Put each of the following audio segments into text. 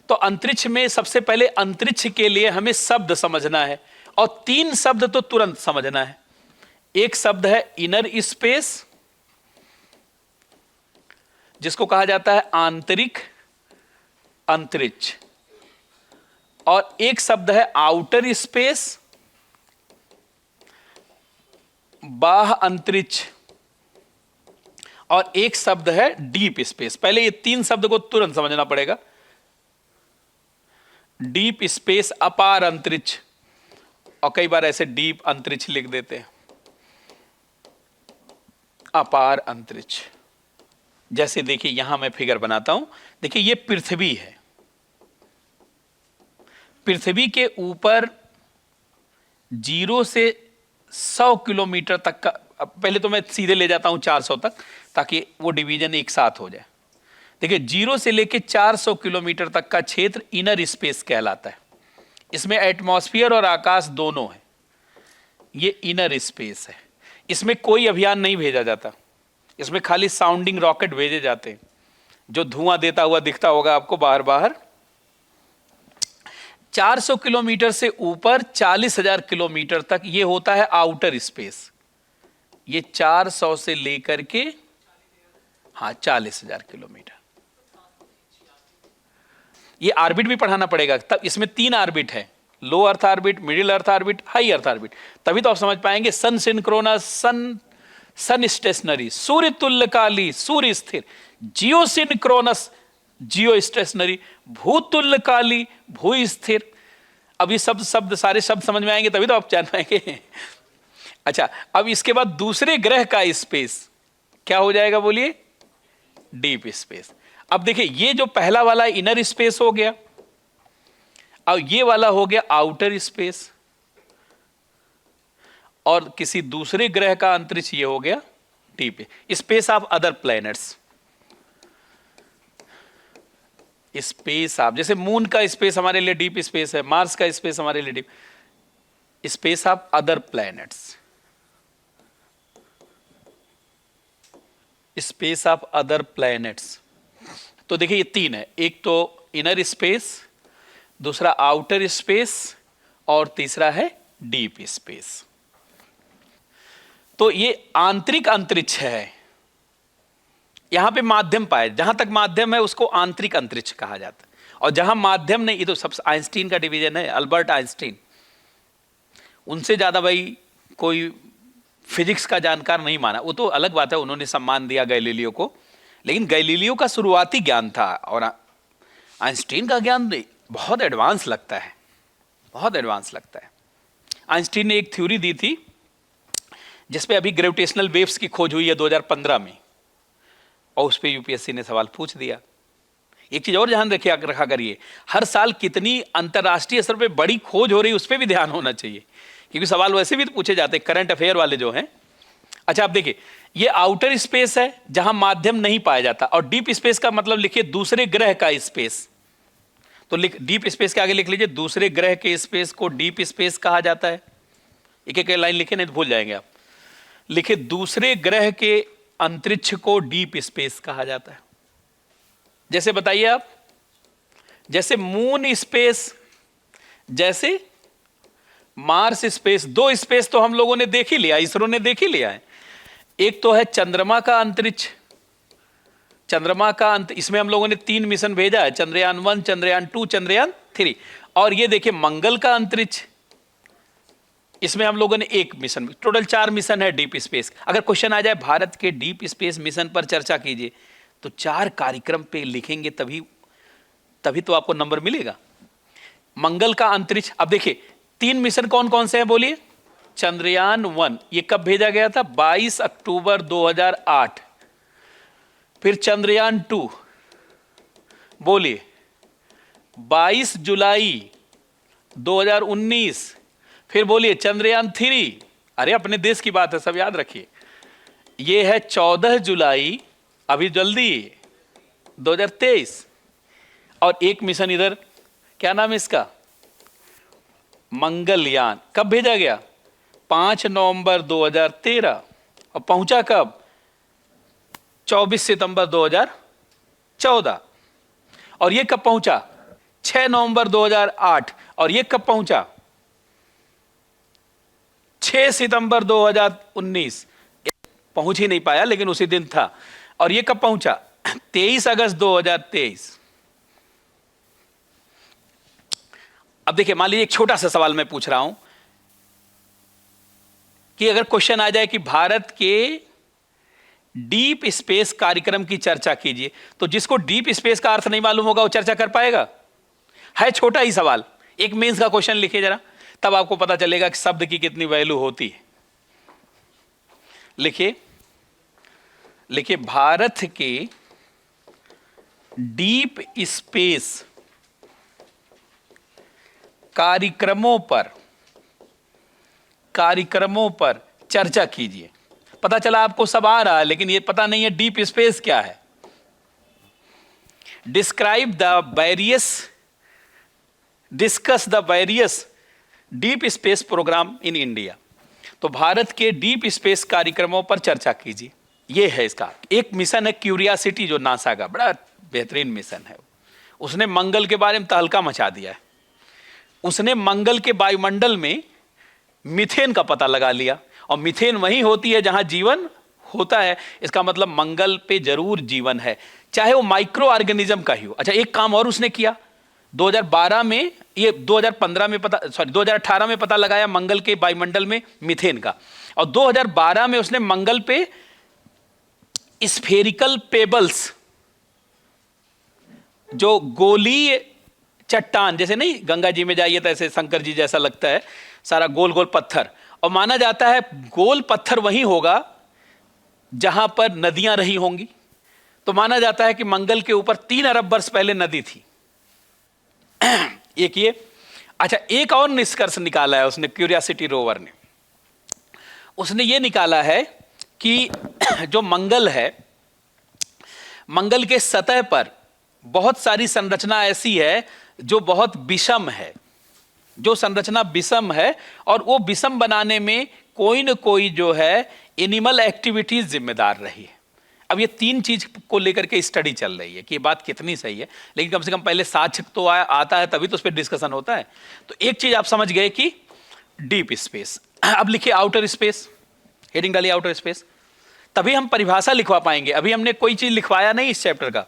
तो अंतरिक्ष में सबसे पहले अंतरिक्ष के लिए हमें शब्द समझना है, और 3 शब्द तो तुरंत समझना है। एक शब्द है इनर स्पेस, जिसको कहा जाता है आंतरिक अंतरिक्ष, और एक शब्द है आउटर स्पेस, बाह्य अंतरिक्ष, और एक शब्द है डीप स्पेस। पहले ये 3 शब्द को तुरंत समझना पड़ेगा। डीप स्पेस, अपार अंतरिक्ष, और कई बार ऐसे डीप अंतरिक्ष लिख देते हैं, अपार अंतरिक्ष। जैसे देखिए यहां मैं फिगर बनाता हूं, देखिए ये पृथ्वी है, पृथ्वी के ऊपर 0 से 100 किलोमीटर तक का, पहले तो मैं सीधे ले जाता हूं 400 तक, ताकि वो डिवीजन एक साथ हो जाए। देखिए 0 से लेके 400 किलोमीटर तक का क्षेत्र इनर स्पेस कहलाता है। इसमें एटमॉस्फेयर और आकाश दोनों है, ये इनर स्पेस है। इसमें कोई अभियान नहीं भेजा जाता, इसमें खाली साउंडिंग रॉकेट भेजे जाते हैं, जो धुआं देता हुआ दिखता होगा आपको बाहर बाहर। 400 किलोमीटर से ऊपर 40,000 किलोमीटर तक ये होता है आउटर स्पेस। ये 400 से लेकर के 40,000 किलोमीटर। ये ऑर्बिट भी पढ़ाना पड़ेगा, तब इसमें 3 ऑर्बिट है, low earth orbit, middle earth orbit, high earth orbit. तभी तो आप समझ पाएंगे। सन सिंक्रोनस, सन स्टेशनरी, सूर्य तुल्यकाली, सूर्य स्थिर, जियो सिंक्रोनस, जियो स्टेशनरी, भूतुल्यकाली, भू स्थिर। अब ये शब्द सारे शब्द समझ में आएंगे तभी तो आप जान पाएंगे। अच्छा, अब इसके बाद दूसरे ग्रह का स्पेस क्या हो जाएगा बोलिए? Deep space. अब देखिए ये जो पहला वाला इनर स्पेस हो गया, अब ये वाला हो गया आउटर स्पेस, और किसी दूसरे ग्रह का अंतरिक्ष ये हो गया deep space of other planets. Space of, जैसे मून का स्पेस हमारे लिए डीप स्पेस है, मार्स का स्पेस हमारे लिए deep space of other planets, space of other planets. तो देखिए ये 3 है, एक तो इनर स्पेस, दूसरा आउटर स्पेस, और तीसरा है डीप स्पेस। तो ये आंतरिक अंतरिक्ष है। यहां पे माध्यम पाए, जहां तक माध्यम है उसको आंतरिक अंतरिक्ष कहा जाता है, और जहां माध्यम नहीं, ये तो सब आइंस्टीन का डिवीजन है, अल्बर्ट आइंस्टीन। उनसे ज्यादा भाई कोई फिजिक्स का जानकार नहीं माना। वो तो अलग बात है, उन्होंने सम्मान दिया गैलीलियो को, लेकिन गैलीलियो का शुरुआती ज्ञान था, और आइंस्टीन का ज्ञान बहुत एडवांस लगता है, बहुत एडवांस लगता है। आइंस्टीन ने एक थ्योरी दी थी जिसपे अभी ग्रेविटेशनल वेव्स की खोज हुई है 2015 में, और उस पर यूपीएससी ने सवाल पूछ दिया। एक चीज और ध्यान रखा करिए, हर साल कितनी अंतरराष्ट्रीय स्तर पे बड़ी खोज हो रही है उस पर भी ध्यान होना चाहिए, क्योंकि सवाल वैसे भी तो पूछे जाते हैं, करंट अफेयर वाले जो हैं। अच्छा, आप देखिए ये आउटर स्पेस है जहां माध्यम नहीं पाया जाता, और डीप स्पेस का मतलब लिखिए दूसरे ग्रह का स्पेस। तो डीप स्पेस के आगे लिख लीजिए, दूसरे ग्रह के स्पेस को डीप स्पेस कहा जाता है। एक एक लाइन लिखे, नहीं तो भूल जाएंगे आप। लिखिए दूसरे ग्रह के अंतरिक्ष को डीप स्पेस कहा जाता है। जैसे बताइए आप, जैसे मून स्पेस, जैसे मार्स स्पेस। 2 स्पेस तो हम लोगों ने देख ही लिया, इसरो ने देख ही लिया है। एक तो है चंद्रमा का अंतरिक्ष, चंद्रमा का इसमें हम लोगों ने 3 मिशन भेजा है, चंद्रयान 1, चंद्रयान 2, चंद्रयान 3। और ये देखिए मंगल का अंतरिक्ष, इसमें हम लोगों ने 1 मिशन, टोटल 4 मिशन है डीप स्पेस। अगर क्वेश्चन आ जाए भारत के डीप स्पेस मिशन पर चर्चा कीजिए, तो 4 कार्यक्रम पे लिखेंगे, तभी तो आपको नंबर मिलेगा। मंगल का अंतरिक्ष, अब देखिए 3 मिशन कौन कौन से हैं बोलिए? चंद्रयान 1, ये कब भेजा गया था? 22 अक्टूबर 2008। फिर चंद्रयान 2 बोलिए 22 जुलाई 2019। फिर बोलिए चंद्रयान 3, अरे अपने देश की बात है, सब याद रखिए, ये है 14 जुलाई, अभी जल्दी 2023। और 1 मिशन इधर, क्या नाम है इसका? मंगलयान। कब भेजा गया? 5 नवंबर 2013। और पहुंचा कब? 24 सितंबर 2014। और ये कब पहुंचा? 6 नवंबर 2008, और ये कब पहुंचा? 6 सितंबर 2019। पहुंच ही नहीं पाया, लेकिन उसी दिन था। और ये कब पहुंचा? 23 अगस्त 2023। अब देखिए, मान लीजिए एक छोटा सा सवाल मैं पूछ रहा हूं कि अगर क्वेश्चन आ जाए कि भारत के डीप स्पेस कार्यक्रम की चर्चा कीजिए, तो जिसको डीप स्पेस का अर्थ नहीं मालूम होगा वो चर्चा कर पाएगा? है छोटा ही सवाल, एक मेंस का क्वेश्चन लिखिए जरा, तब आपको पता चलेगा कि शब्द की कितनी वैल्यू होती है। लिखिए, लिखिए, भारत के डीप स्पेस कार्यक्रमों पर चर्चा कीजिए। पता चला आपको सब आ रहा है, लेकिन ये पता नहीं है डीप स्पेस क्या है। Discuss the various deep space program in India. तो भारत के डीप स्पेस कार्यक्रमों पर चर्चा कीजिए, ये है इसका। एक मिशन है क्यूरियोसिटी, जो नासा का बड़ा बेहतरीन मिशन है। उसने मंगल के बारे में तहलका मचा दिया है। उसने मंगल के वायुमंडल में मीथेन का पता लगा लिया, और मीथेन वहीं होती है जहां जीवन होता है। इसका मतलब मंगल पे जरूर जीवन है, चाहे वो माइक्रो ऑर्गेनिज्म का ही हो। अच्छा, एक काम और उसने किया 2012 में, ये 2015 में पता, 2018 में पता लगाया मंगल के वायुमंडल में मीथेन का, और 2012 में उसने मंगल पे स्फेरिकल पेबल्स, जो गोलीय चट्टान, जैसे नहीं गंगा जी में जाइए तो ऐसे शंकर जी जैसा लगता है, सारा गोल गोल पत्थर, और माना जाता है गोल पत्थर वही होगा जहां पर नदियां रही होंगी। तो माना जाता है कि मंगल के ऊपर 3 अरब वर्ष पहले नदी थी। एक ये। अच्छा, एक और निष्कर्ष निकाला है उसने, क्यूरियोसिटी रोवर ने। उसने ये निकाला है कि जो मंगल है, मंगल के सतह पर बहुत सारी संरचना ऐसी है जो बहुत विषम है, जो संरचना विषम है, और वो विषम बनाने में कोई न कोई जो है एनिमल एक्टिविटीज जिम्मेदार रही है। अब ये 3 चीज को लेकर के स्टडी चल रही है कि ये बात कितनी सही है, लेकिन कम से कम पहले साक्ष्य तो आता है, तभी तो उस पर डिस्कशन होता है। तो एक चीज आप समझ गए कि डीप स्पेस। अब लिखिए आउटर स्पेस, हेडिंग डालिए आउटर स्पेस, तभी हम परिभाषा लिखवा पाएंगे। अभी हमने कोई चीज लिखवाया नहीं इस चैप्टर का।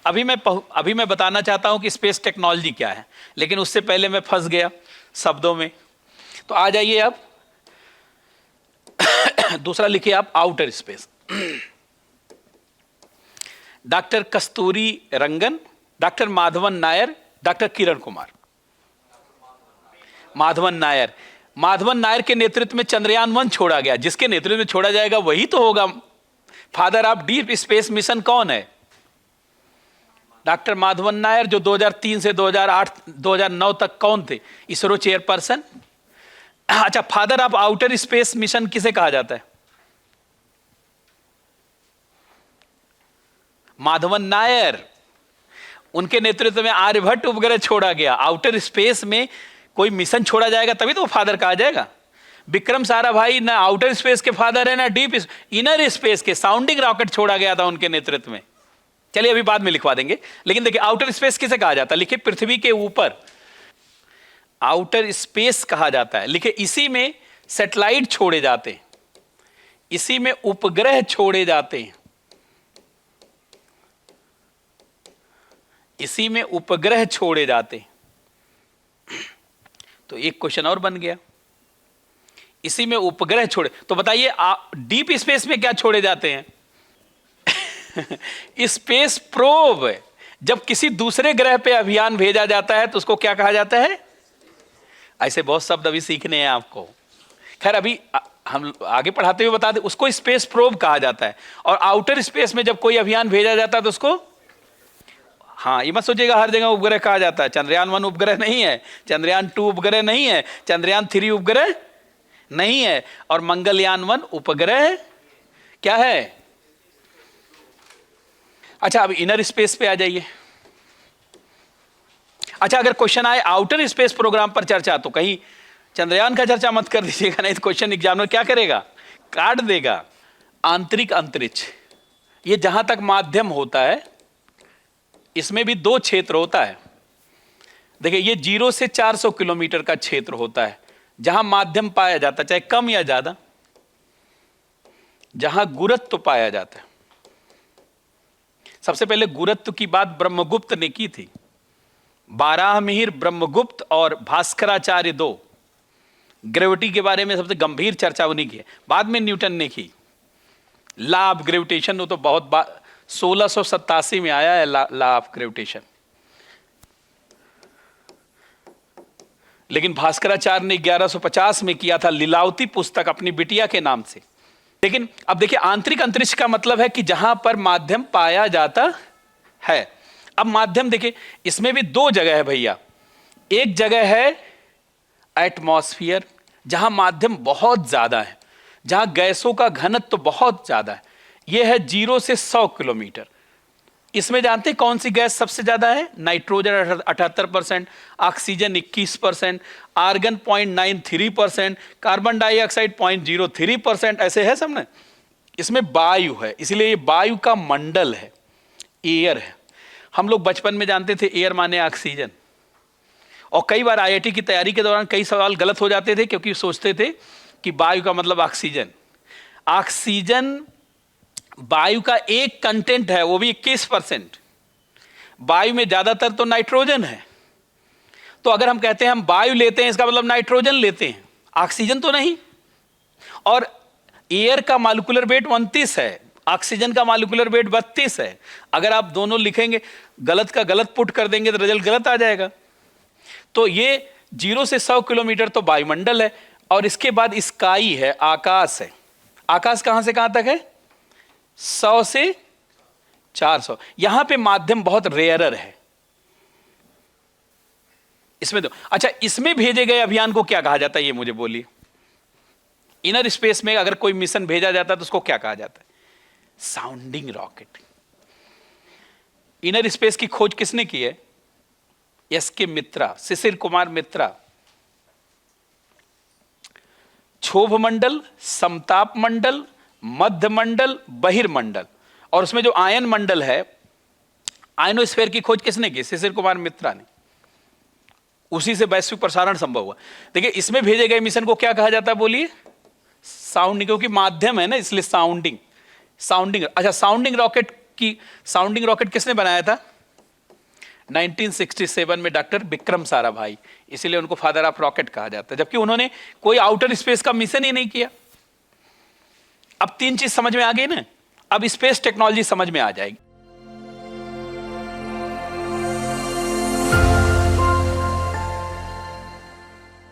अभी मैं बताना चाहता हूं कि स्पेस टेक्नोलॉजी क्या है, लेकिन उससे पहले मैं फंस गया शब्दों में। तो आ जाइए अब दूसरा लिखिए आप आउटर स्पेस। डॉक्टर कस्तूरी रंगन, डॉक्टर माधवन नायर, डॉक्टर किरण कुमार। माधवन नायर के नेतृत्व में चंद्रयान 1 छोड़ा गया। जिसके नेतृत्व में छोड़ा जाएगा वही तो होगा father of deep space mission. कौन है? डॉक्टर माधवन नायर, जो 2003 से 2009 तक कौन थे? इसरो चेयरपर्सन। अच्छा, father of outer space mission किसे कहा जाता है? माधवन नायर। उनके नेतृत्व में आर्यभट्ट उपग्रह छोड़ा गया। आउटर स्पेस में कोई मिशन छोड़ा जाएगा तभी तो वो फादर कहा जाएगा। विक्रम साराभाई ना आउटर स्पेस के फादर है ना डीप इनर स्पेस के। साउंडिंग रॉकेट छोड़ा गया था उनके नेतृत्व में। चलिए अभी बाद में लिखवा देंगे, लेकिन देखिए आउटर स्पेस किसे कहा जाता है? लिखिए पृथ्वी के ऊपर आउटर स्पेस कहा जाता है। लिखिए इसी में सैटेलाइट छोड़े जाते हैं, इसी में उपग्रह छोड़े जाते हैं, इसी में उपग्रह छोड़े जाते हैं। तो एक क्वेश्चन और बन गया, इसी में उपग्रह छोड़े। तो बताइए डीप स्पेस में क्या छोड़े जाते हैं? Space probe. जब किसी दूसरे ग्रह पे अभियान भेजा जाता है तो उसको क्या कहा जाता है? ऐसे बहुत शब्द अभी सीखने हैं आपको। खैर अभी हम आगे पढ़ाते हुए बता दें, उसको स्पेस प्रोब कहा जाता है। और आउटर स्पेस में जब कोई अभियान भेजा जाता है तो उसको, हाँ ये मत सोचिएगा हर जगह उपग्रह कहा जाता है। चंद्रयान 1 उपग्रह नहीं है, चंद्रयान 2 उपग्रह नहीं है, चंद्रयान 3 उपग्रह नहीं है, और मंगलयान 1 उपग्रह क्या है? अच्छा, अब इनर स्पेस पे आ जाइए। अच्छा, अगर क्वेश्चन आए आउटर स्पेस प्रोग्राम पर चर्चा, तो कहीं चंद्रयान का चर्चा मत कर दीजिएगा, नहीं तो क्वेश्चन एग्जामिनर क्या करेगा? काट देगा। आंतरिक अंतरिक्ष, ये जहां तक माध्यम होता है, इसमें भी 2 क्षेत्र होता है। देखिए ये 0 से 400 किलोमीटर का क्षेत्र होता है जहां माध्यम पाया जाता है, चाहे कम या ज्यादा, जहां गुरुत्व पाया जाता है। सबसे पहले गुरुत्व की बात ब्रह्मगुप्त ने की थी। बाराहमिहिर, ब्रह्मगुप्त और भास्कराचार्य दो ग्रेविटी के बारे में सबसे गंभीर चर्चा उन्हीं की है। बाद में न्यूटन ने की लॉ ऑफ ग्रेविटेशन, वो तो बहुत 1687 में आया है लॉ ऑफ ग्रेविटेशन। लेकिन भास्कराचार्य ने 1150 में किया था लीलावती पुस्तक अपनी बिटिया के नाम से। लेकिन अब देखिए आंतरिक अंतरिक्ष का मतलब है कि जहां पर माध्यम पाया जाता है। अब माध्यम देखिए इसमें भी दो जगह है भैया। एक जगह है एटमॉस्फेयर जहां माध्यम बहुत ज्यादा है, जहां गैसों का घनत्व तो बहुत ज्यादा है। यह है 0 से 100 किलोमीटर। इसमें जानते हैं कौन सी गैस सबसे ज्यादा है? Nitrogen 78%, oxygen 21%, argon 0.93%, carbon dioxide 0.03%, ऐसे है सब ना। इसमें वायु है, इसलिए ये वायु का मंडल है, एयर है। हम लोग बचपन में जानते थे एयर माने ऑक्सीजन, और कई बार आईआईटी की तैयारी के दौरान कई सवाल गलत हो जाते थे क्योंकि सोचते थे कि वायु का मतलब ऑक्सीजन। ऑक्सीजन वायु का एक कंटेंट है, वो भी 21%। वायु में ज्यादातर तो नाइट्रोजन है। तो अगर हम कहते हैं हम वायु लेते हैं, इसका मतलब नाइट्रोजन लेते हैं, ऑक्सीजन तो नहीं। और एयर का मॉलिक्यूलर वेट 29 है, ऑक्सीजन का मॉलिक्यूलर वेट 32 है। अगर आप दोनों लिखेंगे, गलत का गलत पुट कर देंगे तो रिजल्ट गलत आ जाएगा। तो ये 0 से 100 किलोमीटर तो वायुमंडल है, और इसके बाद स्काई है, आकाश है। आकाश कहां से कहां तक है? 100 से 400। यहां पे माध्यम बहुत रेयरर है। इसमें तो अच्छा, इसमें भेजे गए अभियान को क्या कहा जाता है, ये मुझे बोलिए। इनर स्पेस में अगर कोई मिशन भेजा जाता है तो उसको क्या कहा जाता है? Sounding rocket. इनर स्पेस की खोज किसने की है? एस.के. मित्रा, शिशिर कुमार मित्रा। क्षोभ मंडल, समताप मंडल, मध्य मंडल, बहिर्मंडल, और उसमें जो आयन मंडल है, आयनोस्फीयर की खोज किसने की? शिशिर कुमार मित्रा ने। उसी से वैश्विक प्रसारण संभव हुआ। देखिए इसमें भेजे गए मिशन को क्या कहा जाता है बोलिए? साउंडिंग, क्योंकि माध्यम है ना इसलिए साउंडिंग। अच्छा, साउंडिंग रॉकेट किसने बनाया था? 1967 में डॉक्टर विक्रम साराभाई, इसीलिए उनको फादर ऑफ रॉकेट कहा जाता है, जबकि उन्होंने कोई आउटर स्पेस का मिशन ही नहीं किया। अब 3 चीज समझ में आ गई ना, अब स्पेस टेक्नोलॉजी समझ में आ जाएगी।